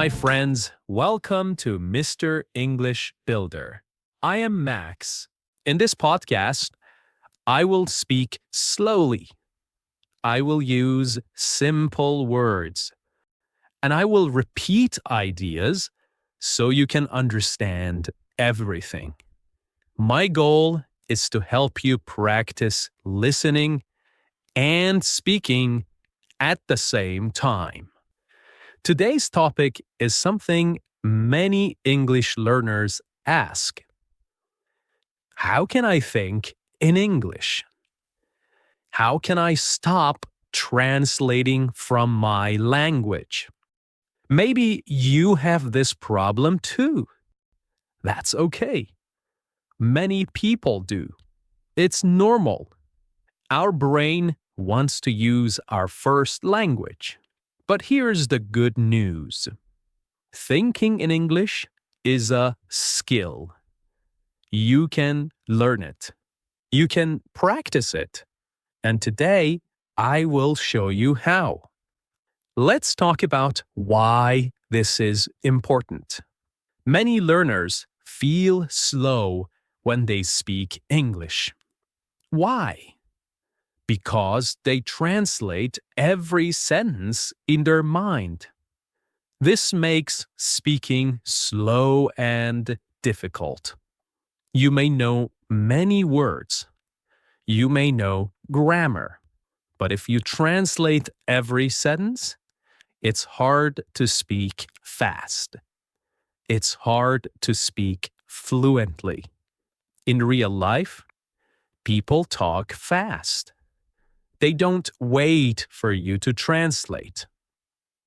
my friends. Welcome to Mr. English Builder. I am Max. In this podcast, I will speak slowly. I will use simple words. And I will repeat ideas so you can understand everything. My goal is to help you practice listening and speaking at the same time. Today's topic is something many English learners ask. How can I think in English? How can I stop translating from my language? Maybe you have this problem too. That's okay. Many people do. It's normal. Our brain wants to use our first language. But here's the good news. Thinking in English is a skill. You can learn it. You can practice it. And today, I will show you how. Let's talk about why this is important. Many learners feel slow when they speak English. Why? Because they translate every sentence in their mind. This makes speaking slow and difficult. You may know many words. You may know grammar. But if you translate every sentence, it's hard to speak fast. It's hard to speak fluently. In real life, people talk fast. They don't wait for you to translate.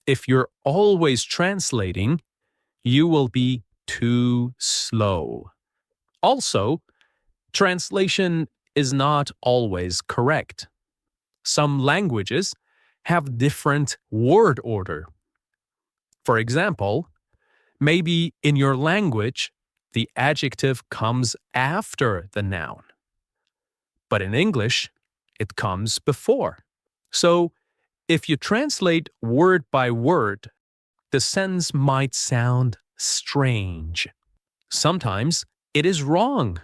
If you're always translating, you will be too slow. Also, translation is not always correct. Some languages have different word order. For example, maybe in your language, the adjective comes after the noun. But in English, it comes before. So, if you translate word by word, the sentence might sound strange. Sometimes it is wrong.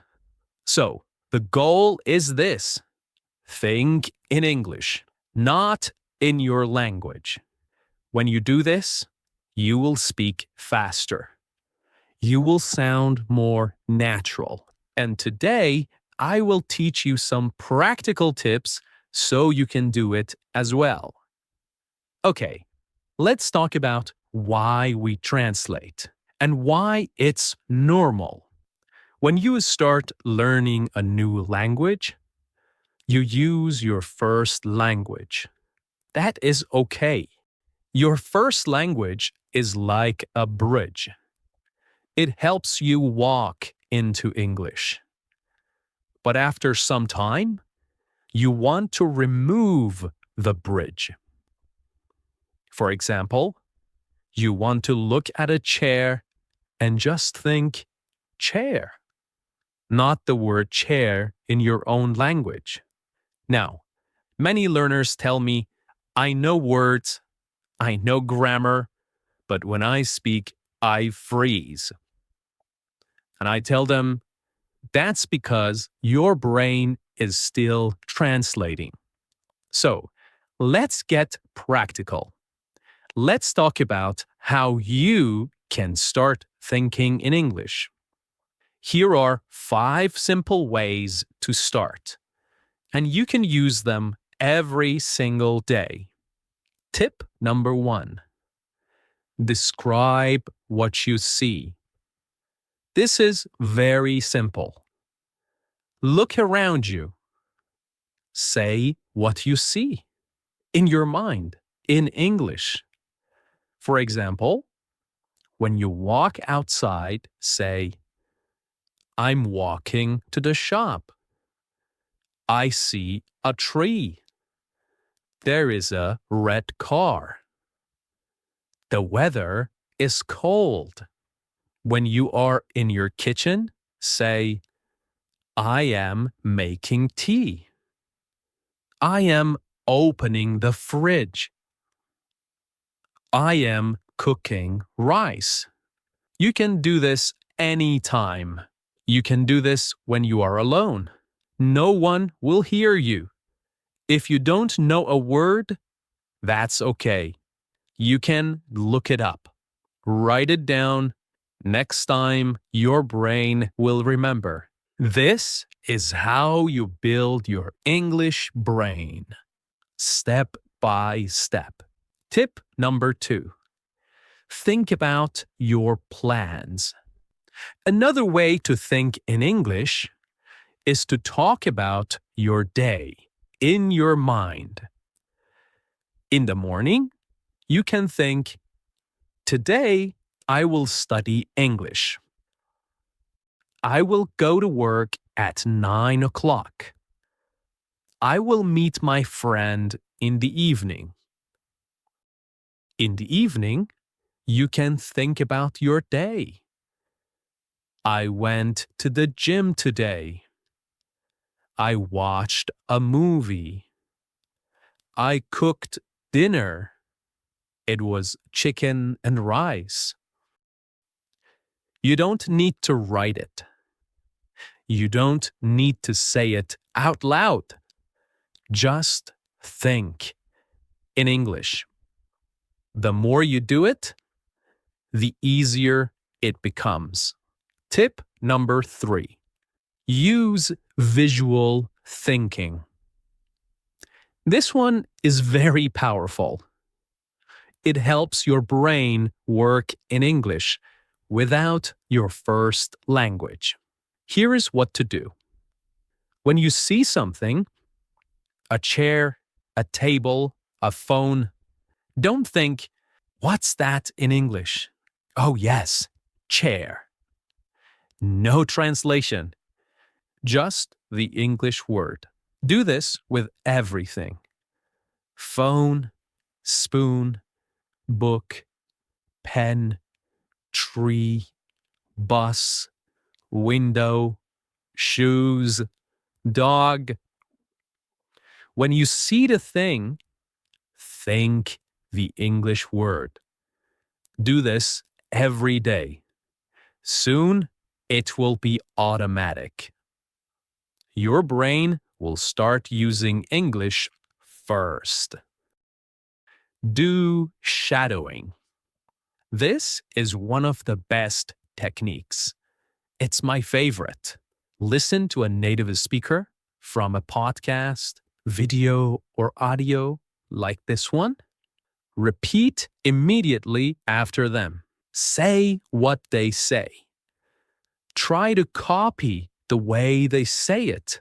So, the goal is this. Think in English, not in your language. When you do this, you will speak faster. You will sound more natural. And today, I will teach you some practical tips so you can do it as well. Okay, let's talk about why we translate and why it's normal. When you start learning a new language, you use your first language. That is okay. Your first language is like a bridge. It helps you walk into English. But after some time, you want to remove the bridge. For example, you want to look at a chair and just think chair, not the word chair in your own language. Now, many learners tell me, I know words, I know grammar, but when I speak, I freeze. And I tell them, that's because your brain is still translating. So, let's get practical. Let's talk about how you can start thinking in English. Here are 5 simple ways to start, and you can use them every single day. Tip number 1. Describe what you see. This is very simple. Look around you. Say what you see in your mind, in English. For example, when you walk outside, say, I'm walking to the shop. I see a tree. There is a red car. The weather is cold. When you are in your kitchen, say, I am making tea. I am opening the fridge. I am cooking rice. You can do this anytime. You can do this when you are alone. No one will hear you. If you don't know a word, that's okay. You can look it up. Write it down. Next time, your brain will remember. This is how you build your English brain, step by step. Tip number 2. Think about your plans. Another way to think in English is to talk about your day in your mind. In the morning, you can think, today I will study English. I will go to work at 9 o'clock. I will meet my friend in the evening. In the evening, you can think about your day. I went to the gym today. I watched a movie. I cooked dinner. It was chicken and rice. You don't need to write it. You don't need to say it out loud. Just think in English. The more you do it, the easier it becomes. Tip number 3. Use visual thinking. This one is very powerful. It helps your brain work in English without your first language. Here is what to do. When you see something, a chair, a table, a phone, don't think, what's that in English? Oh, yes, chair. No translation, just the English word. Do this with everything. Phone, spoon, book, pen, tree, bus, window, shoes, dog. When you see the thing, think the English word. Do this every day. Soon, it will be automatic. Your brain will start using English first. Do shadowing. This is one of the best techniques. It's my favorite. Listen to a native speaker from a podcast, video, or audio like this one. Repeat immediately after them. Say what they say. Try to copy the way they say it.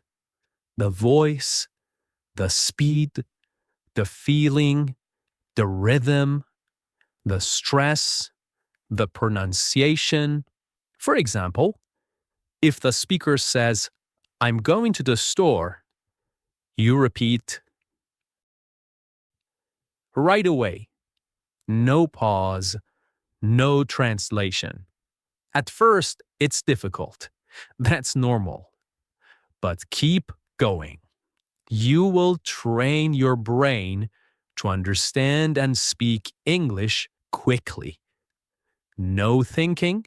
The voice, the speed, the feeling, the rhythm, the stress, the pronunciation. For example, if the speaker says, I'm going to the store, you repeat right away. No pause, no translation. At first, it's difficult. That's normal. But keep going. You will train your brain to understand and speak English quickly. No thinking,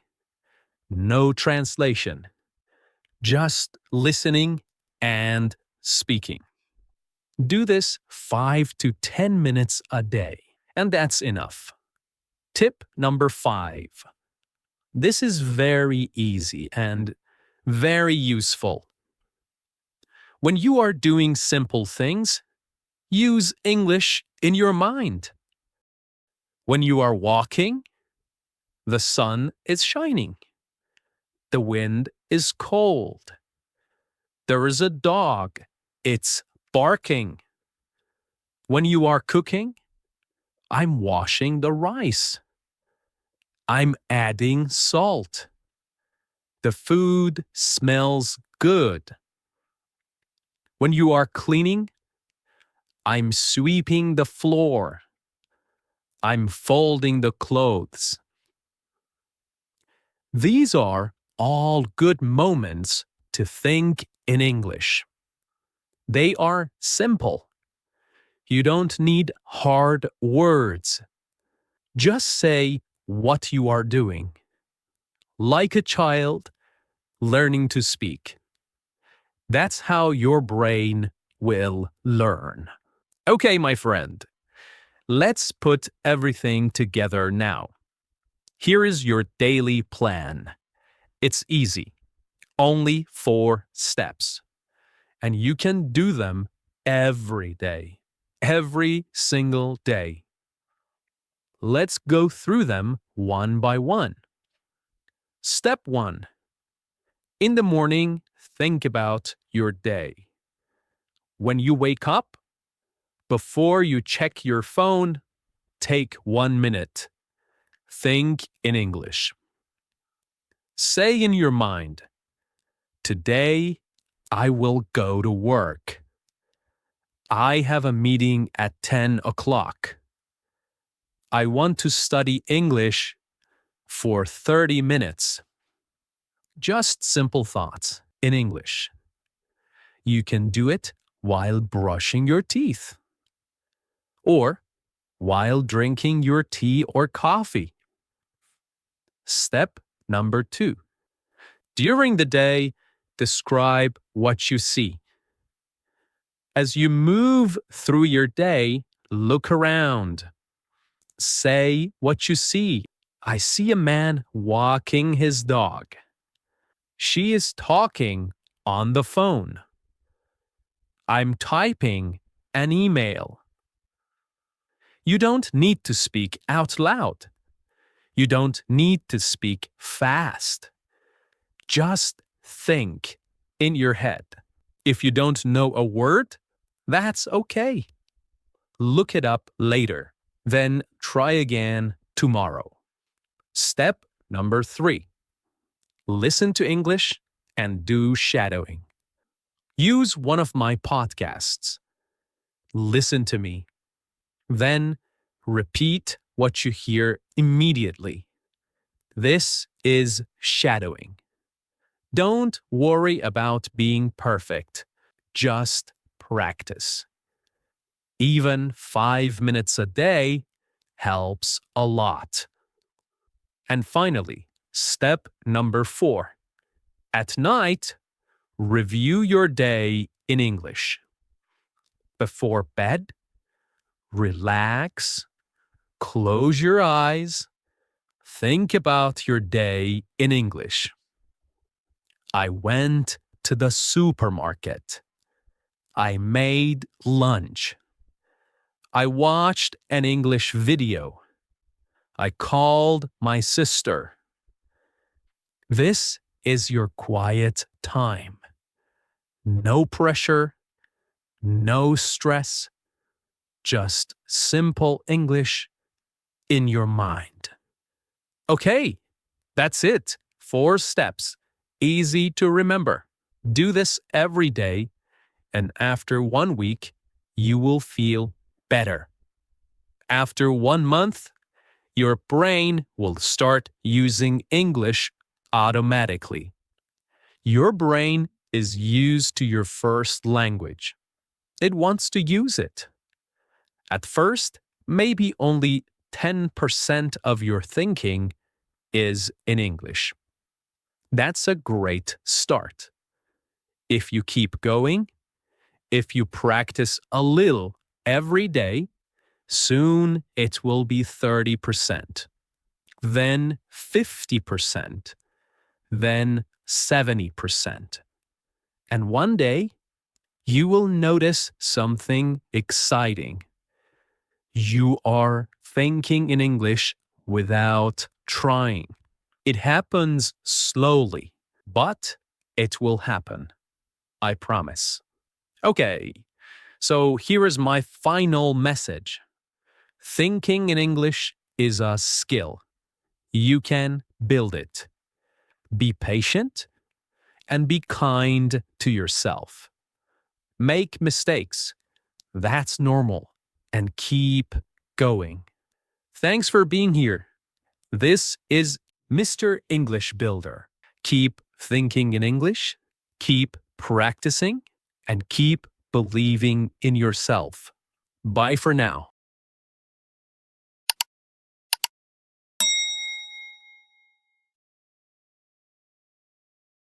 no translation. Just listening and speaking. Do this 5 to 10 minutes a day, and that's enough. Tip number 5. This is very easy and very useful. When you are doing simple things, use English in your mind. When you are walking, the sun is shining. The wind is cold. There is a dog. It's barking. When you are cooking, I'm washing the rice. I'm adding salt. The food smells good. When you are cleaning, I'm sweeping the floor. I'm folding the clothes. These are all good moments to think in English. They are simple. You don't need hard words. Just say what you are doing, like a child learning to speak. That's how your brain will learn. Okay, my friend, let's put everything together now. Here is your daily plan. It's easy, only 4 steps, and you can do them every day, every single day. Let's go through them one by one. Step 1. In the morning, think about your day. When you wake up, before you check your phone, take 1 minute. Think in English. Say in your mind, today I will go to work. I have a meeting at 10 o'clock. I want to study English for 30 minutes. Just simple thoughts in English. You can do it while brushing your teeth or while drinking your tea or coffee. Step number 2. During the day, describe what you see. As you move through your day, look around. Say what you see. I see a man walking his dog. She is talking on the phone. I'm typing an email. You don't need to speak out loud. You don't need to speak fast. Just think in your head. If you don't know a word, that's okay. Look it up later. Then try again tomorrow. Step number 3. Listen to English and do shadowing. Use one of my podcasts. Listen to me. Then repeat what you hear immediately. This is shadowing. Don't worry about being perfect. Just practice. Even 5 minutes a day helps a lot. And finally, step number 4. At night, review your day in English. Before bed, relax, close your eyes, think about your day in English. I went to the supermarket. I made lunch. I watched an English video. I called my sister. This is your quiet time. No pressure, no stress, just simple English in your mind. Okay, that's it. 4 steps. Easy to remember. Do this every day, and after 1 week, you will feel better. After 1 month, your brain will start using English automatically. Your brain is used to your first language. It wants to use it. At first, maybe only 10% of your thinking is in English. That's a great start. If you keep going, if you practice a little every day, soon it will be 30%, then 50%, then 70%. And one day, you will notice something exciting. You are thinking in English without trying. It happens slowly, but it will happen. I promise. Okay, so here is my final message. Thinking in English is a skill. You can build it. Be patient and be kind to yourself. Make mistakes. That's normal. And keep going. Thanks for being here. This is Mr. English Builder. Keep thinking in English, keep practicing, and keep believing in yourself. Bye for now.